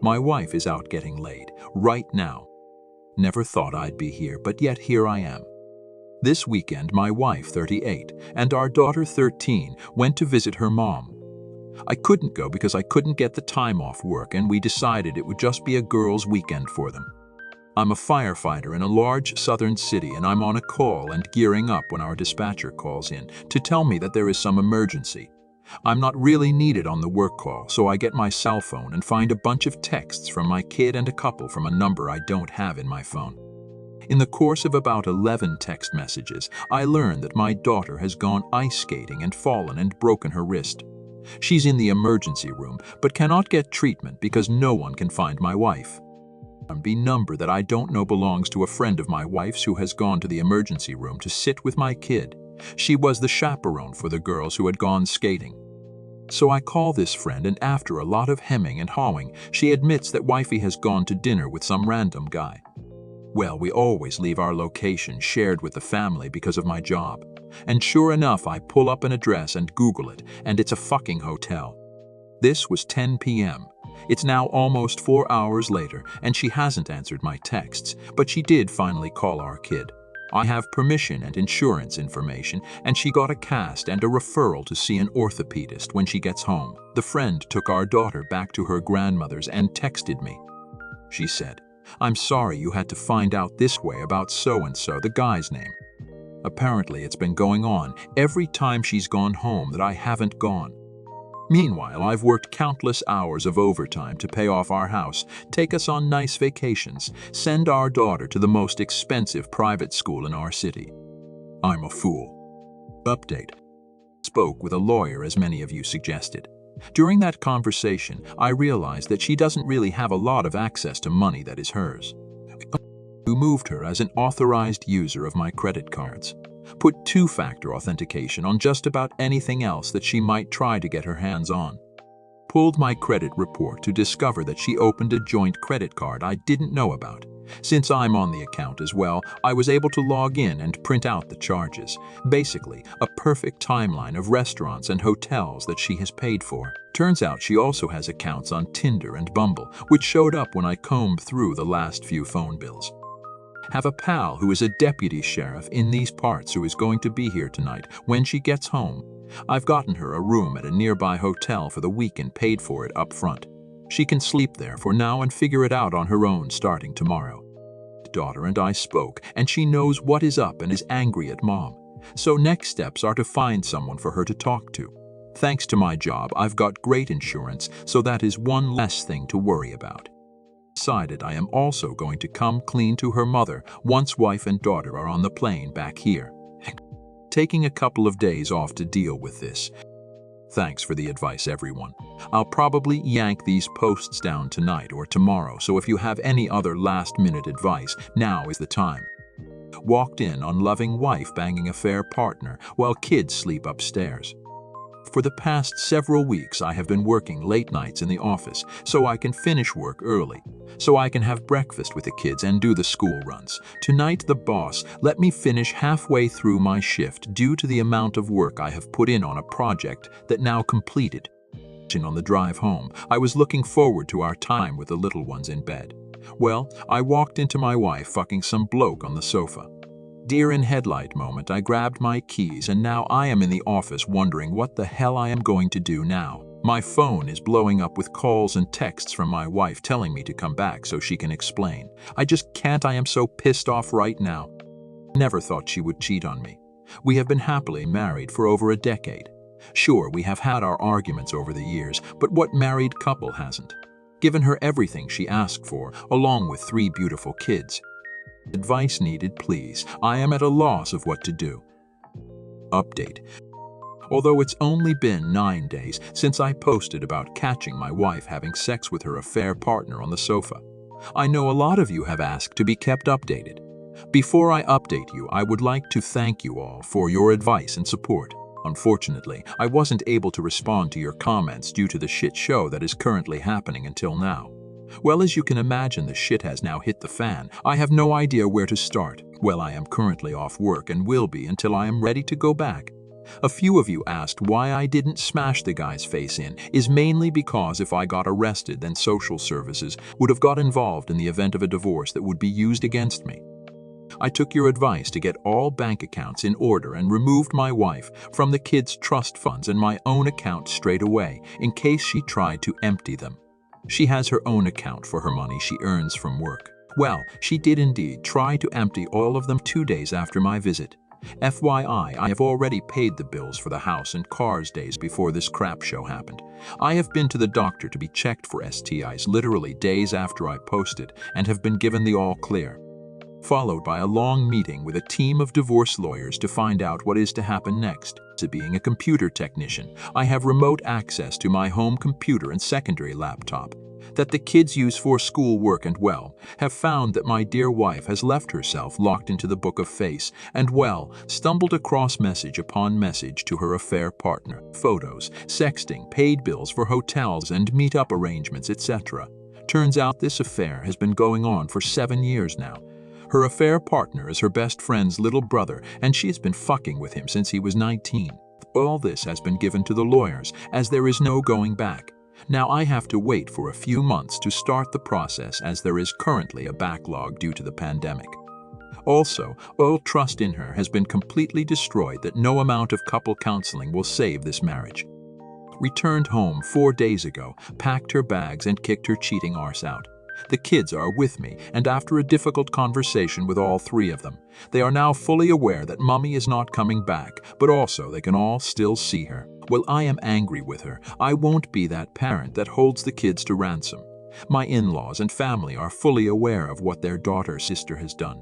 My wife is out getting laid, right now. Never thought I'd be here, but yet here I am. This weekend, my wife, 38, and our daughter, 13, went to visit her mom. I couldn't go because I couldn't get the time off work, and we decided it would just be a girls' weekend for them. I'm a firefighter in a large southern city, and I'm on a call and gearing up when our dispatcher calls in to tell me that there is some emergency. I'm not really needed on the work call, so I get my cell phone and find a bunch of texts from my kid and a couple from a number I don't have in my phone. In the course of about 11 text messages, I learn that my daughter has gone ice skating and fallen and broken her wrist. She's in the emergency room, but cannot get treatment because no one can find my wife. The number that I don't know belongs to a friend of my wife's who has gone to the emergency room to sit with my kid. She was the chaperone for the girls who had gone skating. So I call this friend, and after a lot of hemming and hawing, she admits that wifey has gone to dinner with some random guy. Well, we always leave our location shared with the family because of my job. And sure enough, I pull up an address and Google it, and it's a fucking hotel. This was 10 p.m. It's now almost 4 hours later, and she hasn't answered my texts, but she did finally call our kid. I have permission and insurance information, and she got a cast and a referral to see an orthopedist when she gets home. The friend took our daughter back to her grandmother's and texted me. She said, "I'm sorry you had to find out this way about so-and-so, the guy's name. Apparently it's been going on every time she's gone home that I haven't gone. Meanwhile, I've worked countless hours of overtime to pay off our house, take us on nice vacations, send our daughter to the most expensive private school in our city. I'm a fool." Update. Spoke with a lawyer, as many of you suggested. During that conversation, I realized that she doesn't really have a lot of access to money that is hers. Who moved her as an authorized user of my credit cards. Put two-factor authentication on just about anything else that she might try to get her hands on. Pulled my credit report to discover that she opened a joint credit card I didn't know about. Since I'm on the account as well, I was able to log in and print out the charges. Basically, a perfect timeline of restaurants and hotels that she has paid for. Turns out she also has accounts on Tinder and Bumble, which showed up when I combed through the last few phone bills. Have a pal who is a deputy sheriff in these parts who is going to be here tonight when she gets home. I've gotten her a room at a nearby hotel for the week and paid for it up front. She can sleep there for now and figure it out on her own starting tomorrow. Daughter and I spoke, and she knows what is up and is angry at mom. So next steps are to find someone for her to talk to. Thanks to my job, I've got great insurance, so that is one less thing to worry about. Decided I am also going to come clean to her mother once wife and daughter are on the plane back here. Taking a couple of days off to deal with this. Thanks for the advice, everyone. I'll probably yank these posts down tonight or tomorrow, so if you have any other last-minute advice, now is the time. Walked in on loving wife banging affair partner while kids sleep upstairs. For the past several weeks, I have been working late nights in the office so I can finish work early, so I can have breakfast with the kids and do the school runs. Tonight, the boss let me finish halfway through my shift due to the amount of work I have put in on a project that now completed. On the drive home, I was looking forward to our time with the little ones in bed. Well, I walked into my wife fucking some bloke on the sofa. Deer in headlight moment, I grabbed my keys and now I am in the office wondering what the hell I am going to do now. My phone is blowing up with calls and texts from my wife telling me to come back so she can explain. I just can't. I am so pissed off right now. Never thought she would cheat on me. We have been happily married for over a decade. Sure, we have had our arguments over the years, but what married couple hasn't? Given her everything she asked for, along with 3 beautiful kids. Advice needed, please. I am at a loss of what to do. Update. Although it's only been 9 days since I posted about catching my wife having sex with her affair partner on the sofa, I know a lot of you have asked to be kept updated. Before I update you, I would like to thank you all for your advice and support. Unfortunately, I wasn't able to respond to your comments due to the shit show that is currently happening until now. Well, as you can imagine, the shit has now hit the fan. I have no idea where to start. Well, I am currently off work and will be until I am ready to go back. A few of you asked why I didn't smash the guy's face in, is mainly because if I got arrested, then social services would have got involved in the event of a divorce that would be used against me. I took your advice to get all bank accounts in order and removed my wife from the kids' trust funds and my own account straight away, in case she tried to empty them. She has her own account for her money she earns from work. Well, she did indeed try to empty all of them 2 days after my visit. FYI, I have already paid the bills for the house and cars days before this crap show happened. I have been to the doctor to be checked for STIs literally days after I posted and have been given the all clear. Followed by a long meeting with a team of divorce lawyers to find out what is to happen next. Being a computer technician, I have remote access to my home computer and secondary laptop that the kids use for school work, and have found that my dear wife has left herself locked into the book of face and stumbled across message upon message to her affair partner, photos, sexting, paid bills for hotels and meet-up arrangements, etc. Turns out this affair has been going on for 7 years now. Her affair partner is her best friend's little brother, and she's been fucking with him since he was 19. All this has been given to the lawyers, as there is no going back. Now I have to wait for a few months to start the process, as there is currently a backlog due to the pandemic. Also, all trust in her has been completely destroyed that no amount of couple counseling will save this marriage. Returned home 4 days ago, packed her bags and kicked her cheating arse out. The kids are with me, and after a difficult conversation with all 3 of them, they are now fully aware that Mummy is not coming back, but also they can all still see her. Well, I am angry with her. I won't be that parent that holds the kids to ransom. My in-laws and family are fully aware of what their daughter's sister has done.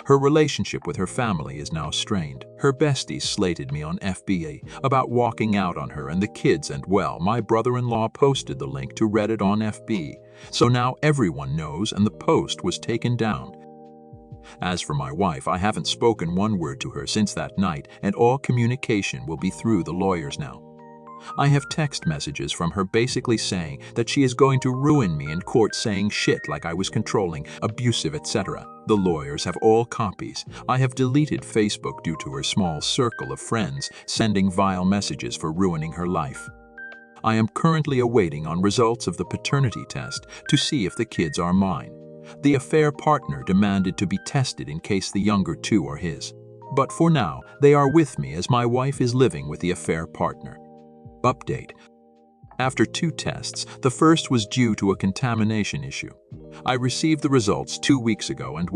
Her relationship with her family is now strained. Her besties slated me on FBA about walking out on her and the kids, and my brother-in-law posted the link to Reddit on FB. So now everyone knows, and the post was taken down. As for my wife, I haven't spoken one word to her since that night, and all communication will be through the lawyers now. I have text messages from her basically saying that she is going to ruin me in court, saying shit like I was controlling, abusive, etc. The lawyers have all copies. I have deleted Facebook due to her small circle of friends sending vile messages for ruining her life. I am currently awaiting on results of the paternity test to see if the kids are mine. The affair partner demanded to be tested in case the younger 2 are his. But for now, they are with me as my wife is living with the affair partner. Update. After 2 tests, the first was due to a contamination issue. I received the results 2 weeks ago, and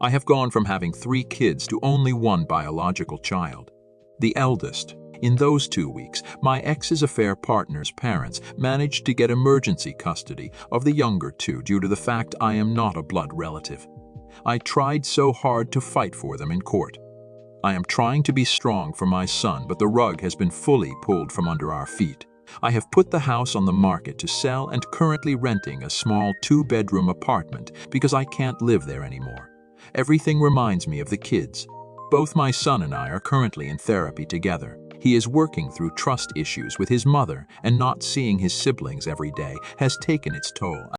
I have gone from having 3 kids to only 1 biological child. The eldest. In those 2 weeks, my ex's affair partner's parents managed to get emergency custody of the younger 2 due to the fact I am not a blood relative. I tried so hard to fight for them in court. I am trying to be strong for my son, but the rug has been fully pulled from under our feet. I have put the house on the market to sell and currently renting a small 2-bedroom apartment because I can't live there anymore. Everything reminds me of the kids. Both my son and I are currently in therapy together. He is working through trust issues with his mother, and not seeing his siblings every day has taken its toll.